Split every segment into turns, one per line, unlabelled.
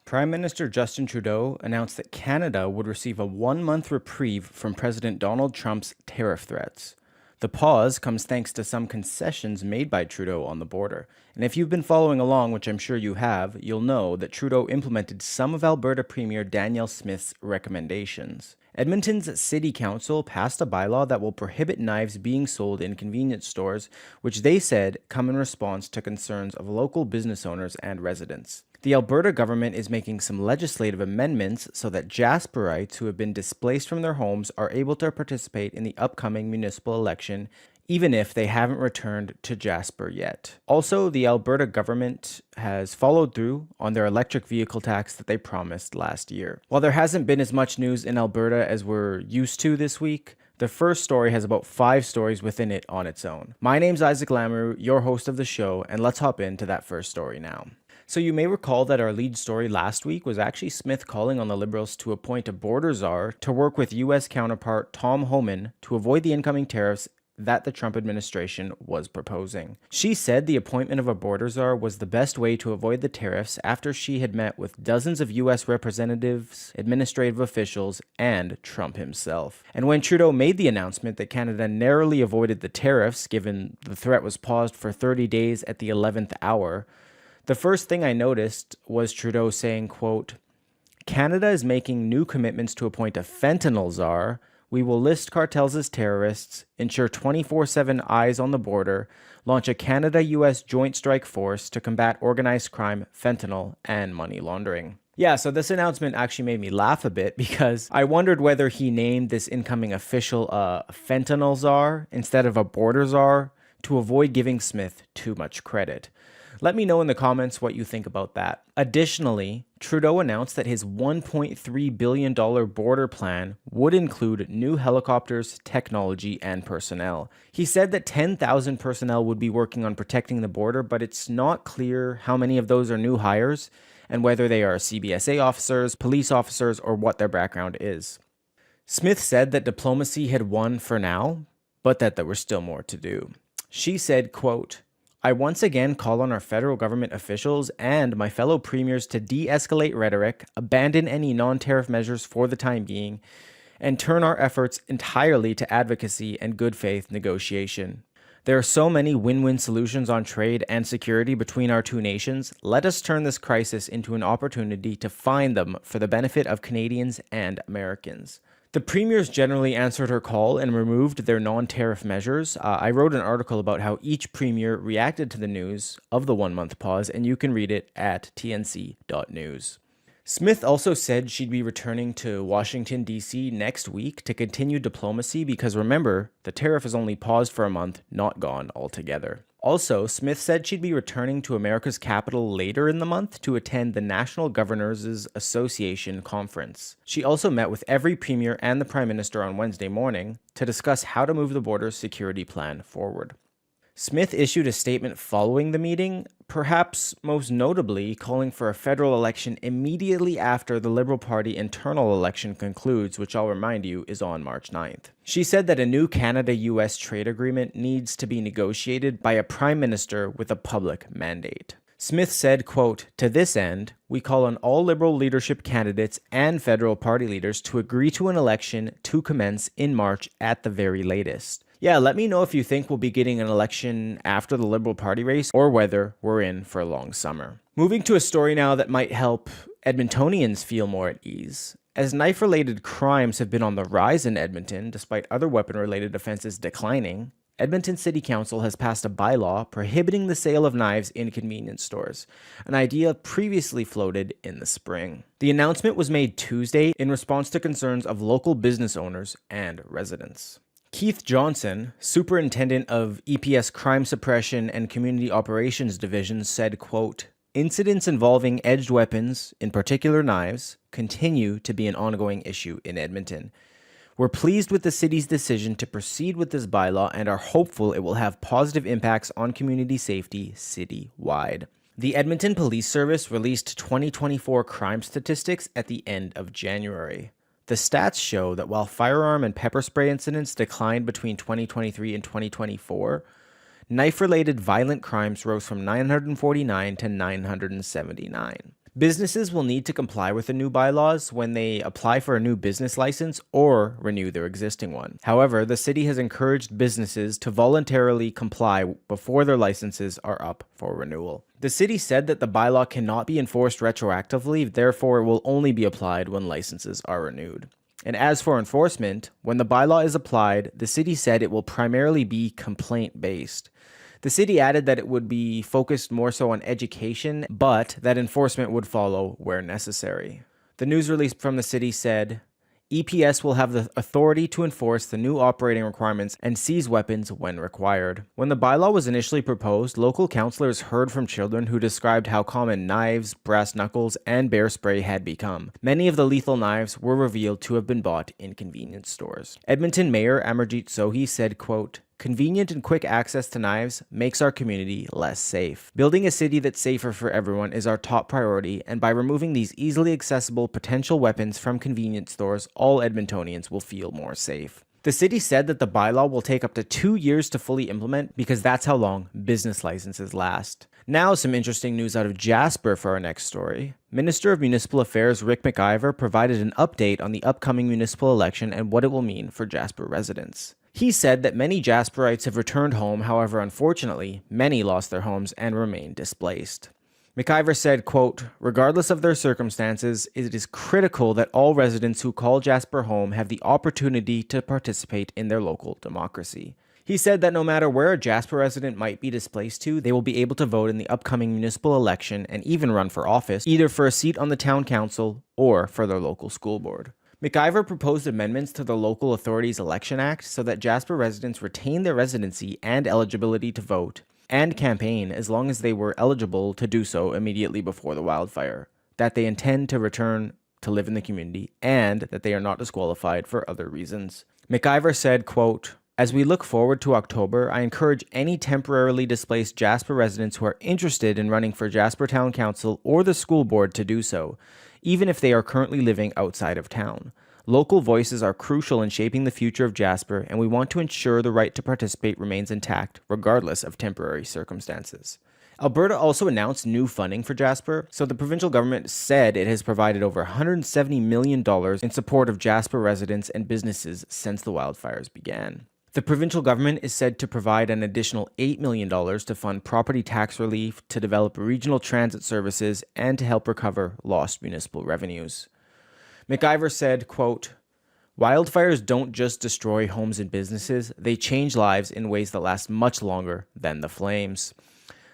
Prime Minister Justin Trudeau announced that Canada would receive a 1-month reprieve from President Donald Trump's tariff threats. The pause comes thanks to some concessions made by Trudeau on the border. And if you've been following along, which I'm sure you have, you'll know that Trudeau implemented some of Alberta Premier Danielle Smith's recommendations. Edmonton's City Council passed a bylaw that will prohibit knives being sold in convenience stores, which they said come in response to concerns of local business owners and residents. The Alberta government is making some legislative amendments so that Jasperites who have been displaced from their homes are able to participate in the upcoming municipal election, even if they haven't returned to Jasper yet. Also, the Alberta government has followed through on their electric vehicle tax that they promised last year. While there hasn't been as much news in Alberta as we're used to this week, the first story has about 5 stories within it on its own. My name's Isaac Lamoureux, your host of the show, and let's hop into that first story now. So you may recall that our lead story last week was actually Smith calling on the Liberals to appoint a border czar to work with U.S. counterpart Tom Homan to avoid the incoming tariffs that the Trump administration was proposing. She said the appointment of a border czar was the best way to avoid the tariffs after she had met with dozens of U.S. representatives, administrative officials, and Trump himself. And when Trudeau made the announcement that Canada narrowly avoided the tariffs, given the threat was paused for 30 days at the 11th hour, the first thing I noticed was Trudeau saying, quote, "Canada is making new commitments to appoint a fentanyl czar. We will list cartels as terrorists, ensure 24/7 eyes on the border, launch a Canada-US joint strike force to combat organized crime, fentanyl, and money laundering." Yeah, so this announcement actually made me laugh a bit because I wondered whether he named this incoming official a fentanyl czar instead of a border czar to avoid giving Smith too much credit. Let me know in the comments what you think about that. Additionally, Trudeau announced that his $1.3 billion border plan would include new helicopters, technology, and personnel. He said that 10,000 personnel would be working on protecting the border, but it's not clear how many of those are new hires and whether they are CBSA officers, police officers, or what their background is. Smith said that diplomacy had won for now, but that there was still more to do. She said, quote, "I once again call on our federal government officials and my fellow premiers to de-escalate rhetoric, abandon any non-tariff measures for the time being, and turn our efforts entirely to advocacy and good faith negotiation. There are so many win-win solutions on trade and security between our two nations. Let us turn this crisis into an opportunity to find them for the benefit of Canadians and Americans." The premiers generally answered her call and removed their non-tariff measures. I wrote an article about how each premier reacted to the news of the 1-month pause, and you can read it at tnc.news. Smith also said she'd be returning to Washington, D.C. next week to continue diplomacy because remember, the tariff is only paused for a month, not gone altogether. Also, Smith said she'd be returning to America's capital later in the month to attend the National Governors Association conference. She also met with every premier and the Prime Minister on Wednesday morning to discuss how to move the border security plan forward. Smith issued a statement following the meeting, perhaps most notably calling for a federal election immediately after the Liberal Party internal election concludes, which I'll remind you is on March 9th. She said that a new Canada-US trade agreement needs to be negotiated by a prime minister with a public mandate. Smith said, quote, "To this end, we call on all Liberal leadership candidates and federal party leaders to agree to an election to commence in March at the very latest." Yeah, let me know if you think we'll be getting an election after the Liberal Party race or whether we're in for a long summer. Moving to a story now that might help Edmontonians feel more at ease. As knife-related crimes have been on the rise in Edmonton, despite other weapon-related offenses declining, Edmonton City Council has passed a bylaw prohibiting the sale of knives in convenience stores, an idea previously floated in the spring. The announcement was made Tuesday in response to concerns of local business owners and residents. Keith Johnson, superintendent of EPS Crime Suppression and Community Operations Division, said, quote, "Incidents involving edged weapons, in particular knives, continue to be an ongoing issue in Edmonton. We're pleased with the city's decision to proceed with this bylaw and are hopeful it will have positive impacts on community safety citywide." The Edmonton Police Service released 2024 crime statistics at the end of January. The stats show that while firearm and pepper spray incidents declined between 2023 and 2024, knife-related violent crimes rose from 949 to 979. Businesses will need to comply with the new bylaws when they apply for a new business license or renew their existing one. However, the city has encouraged businesses to voluntarily comply before their licenses are up for renewal. The city said that the bylaw cannot be enforced retroactively, therefore it will only be applied when licenses are renewed. And as for enforcement, when the bylaw is applied, the city said it will primarily be complaint-based. The city added that it would be focused more so on education, but that enforcement would follow where necessary. The news release from the city said, EPS will have the authority to enforce the new operating requirements and seize weapons when required. When the bylaw was initially proposed, local councillors heard from children who described how common knives, brass knuckles, and bear spray had become. Many of the lethal knives were revealed to have been bought in convenience stores. Edmonton Mayor Amarjeet Sohi said, quote, convenient and quick access to knives makes our community less safe. Building a city that's safer for everyone is our top priority, and by removing these easily accessible potential weapons from convenience stores, all Edmontonians will feel more safe. The city said that the bylaw will take up to 2 years to fully implement because that's how long business licenses last. Now some interesting news out of Jasper for our next story. Minister of Municipal Affairs Rick McIver provided an update on the upcoming municipal election and what it will mean for Jasper residents. He said that many Jasperites have returned home, however, unfortunately, many lost their homes and remain displaced. McIver said, quote, regardless of their circumstances, it is critical that all residents who call Jasper home have the opportunity to participate in their local democracy. He said that no matter where a Jasper resident might be displaced to, they will be able to vote in the upcoming municipal election and even run for office, either for a seat on the town council or for their local school board. McIver proposed amendments to the Local Authorities Election Act so that Jasper residents retain their residency and eligibility to vote and campaign as long as they were eligible to do so immediately before the wildfire, that they intend to return to live in the community, and that they are not disqualified for other reasons. McIver said, quote, as we look forward to October, I encourage any temporarily displaced Jasper residents who are interested in running for Jasper Town Council or the school board to do so, even if they are currently living outside of town. Local voices are crucial in shaping the future of Jasper, and we want to ensure the right to participate remains intact, regardless of temporary circumstances. Alberta also announced new funding for Jasper, so the provincial government said it has provided over $170 million in support of Jasper residents and businesses since the wildfires began. The provincial government is said to provide an additional $8 million to fund property tax relief, to develop regional transit services, and to help recover lost municipal revenues. McIver said, quote, wildfires don't just destroy homes and businesses, they change lives in ways that last much longer than the flames.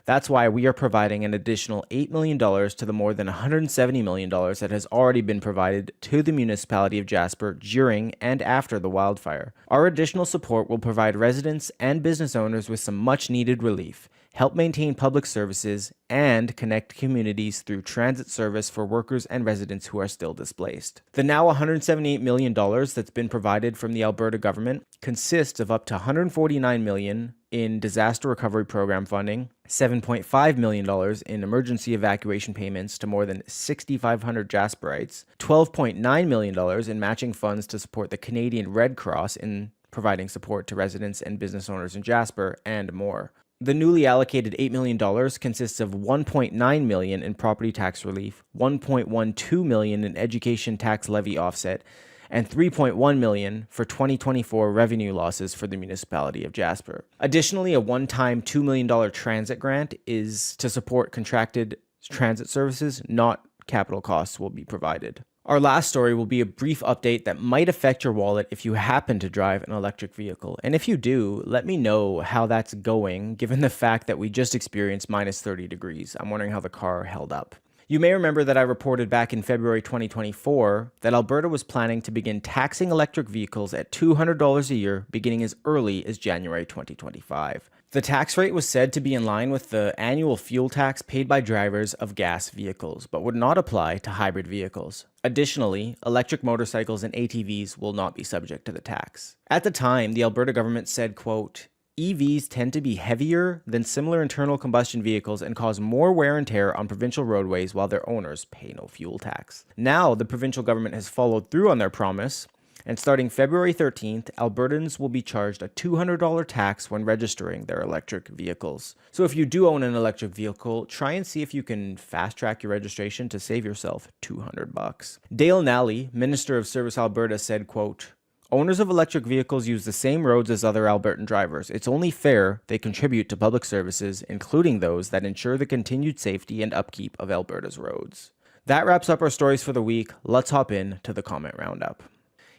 That's why we are providing an additional $8 million to the more than $170 million that has already been provided to the municipality of Jasper during and after the wildfire. Our additional support will provide residents and business owners with some much-needed relief, help maintain public services, and connect communities through transit service for workers and residents who are still displaced. The now $178 million that's been provided from the Alberta government consists of up to $149 million in disaster recovery program funding, $7.5 million in emergency evacuation payments to more than 6,500 Jasperites, $12.9 million in matching funds to support the Canadian Red Cross in providing support to residents and business owners in Jasper, and more. The newly allocated $8 million consists of $1.9 million in property tax relief, $1.12 million in education tax levy offset, and $3.1 million for 2024 revenue losses for the municipality of Jasper. Additionally, a one-time $2 million transit grant is to support contracted transit services, not capital costs will be provided. Our last story will be a brief update that might affect your wallet if you happen to drive an electric vehicle. And if you do, let me know how that's going, given the fact that we just experienced minus 30 degrees. I'm wondering how the car held up. You may remember that I reported back in February 2024 that Alberta was planning to begin taxing electric vehicles at $200 a year beginning as early as January 2025. The tax rate was said to be in line with the annual fuel tax paid by drivers of gas vehicles, but would not apply to hybrid vehicles. Additionally, electric motorcycles and ATVs will not be subject to the tax. At the time, the Alberta government said, quote, EVs tend to be heavier than similar internal combustion vehicles and cause more wear and tear on provincial roadways while their owners pay no fuel tax. Now, the provincial government has followed through on their promise, And starting February 13th, Albertans will be charged a $200 tax when registering their electric vehicles. So if you do own an electric vehicle, try and see if you can fast track your registration to save yourself $200. Dale Nally, Minister of Service Alberta, said, quote, "Owners of electric vehicles use the same roads as other Albertan drivers. It's only fair they contribute to public services, including those that ensure the continued safety and upkeep of Alberta's roads." That wraps up our stories for the week. Let's hop in to the comment roundup.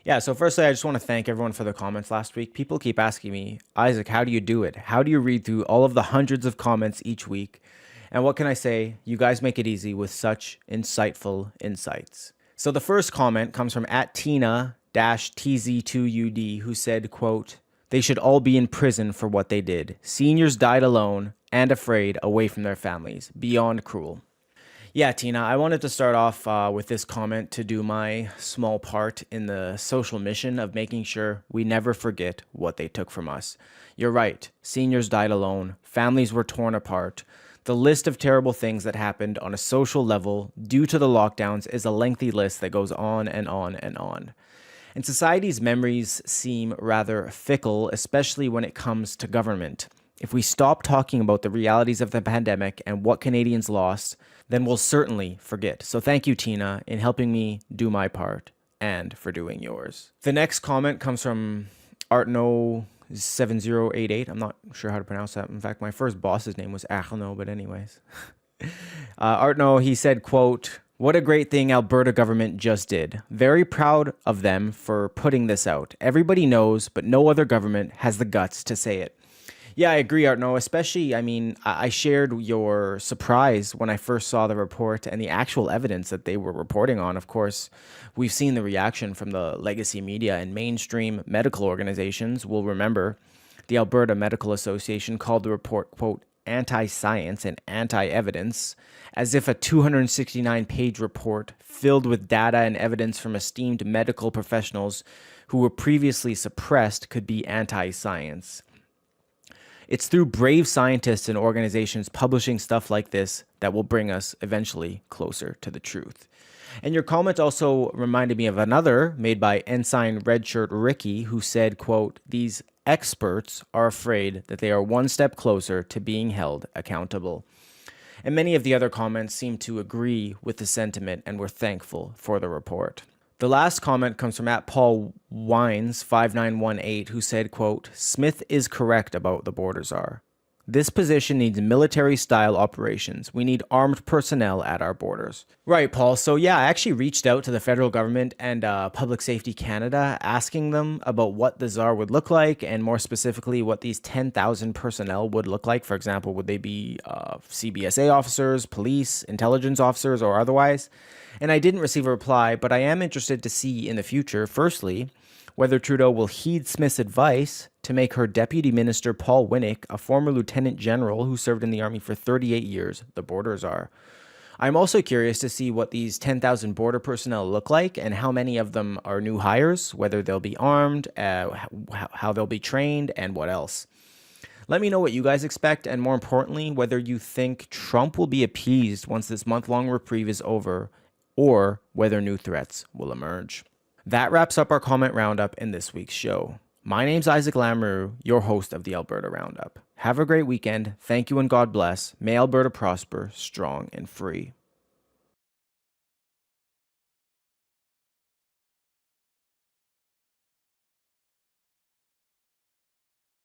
Yeah, so firstly, I just want to thank everyone for the comments last week. People keep asking me, Isaac, how do you do it? How do you read through all of the hundreds of comments each week? And what can I say? You guys make it easy with such insightful insights. So the first comment comes from @Tina-TZ2UD, who said, quote, "They should all be in prison for what they did. Seniors died alone and afraid, away from their families. Beyond cruel." Yeah, Tina, I wanted to start off with this comment to do my small part in the social mission of making sure we never forget what they took from us. You're right. Seniors died alone. Families were torn apart. The list of terrible things that happened on a social level due to the lockdowns is a lengthy list that goes on and on and on. And society's memories seem rather fickle, especially when it comes to government. If we stop talking about the realities of the pandemic and what Canadians lost, then we'll certainly forget. So thank you, Tina, in helping me do my part and for doing yours. The next comment comes from Arno7088. I'm not sure how to pronounce that. In fact, my first boss's name was Arno, but anyways. Arno, he said, quote, "What a great thing Alberta government just did. Very proud of them for putting this out. Everybody knows, but no other government has the guts to say it." Yeah, I agree, Arno. Especially, I shared your surprise when I first saw the report and the actual evidence that they were reporting on. Of course, we've seen the reaction from the legacy media and mainstream medical organizations. We'll remember the Alberta Medical Association called the report, quote, "anti-science and anti-evidence," as if a 269-page report filled with data and evidence from esteemed medical professionals who were previously suppressed could be anti-science. It's through brave scientists and organizations publishing stuff like this that will bring us eventually closer to the truth. And your comment also reminded me of another made by Ensign Redshirt Ricky, who said, quote, "These experts are afraid that they are one step closer to being held accountable." And many of the other comments seem to agree with the sentiment and were thankful for the report. The last comment comes from @PaulWines5918, who said, quote, "Smith is correct about the border czar. This position needs military-style operations. We need armed personnel at our borders." Right, Paul. So yeah, I actually reached out to the federal government and Public Safety Canada, asking them about what the czar would look like, and more specifically, what these 10,000 personnel would look like. For example, would they be CBSA officers, police, intelligence officers, or otherwise? And I didn't receive a reply, but I am interested to see in the future, firstly, whether Trudeau will heed Smith's advice to make her Deputy Minister Paul Winnick, a former Lieutenant General who served in the Army for 38 years, the border czar. I'm also curious to see what these 10,000 border personnel look like and how many of them are new hires, whether they'll be armed, how they'll be trained, and what else. Let me know what you guys expect, and more importantly, whether you think Trump will be appeased once this month-long reprieve is over, or whether new threats will emerge. That wraps up our comment roundup in this week's show. My name's Isaac Lamoureux, your host of the Alberta Roundup. Have a great weekend. Thank you and God bless. May Alberta prosper, strong and free.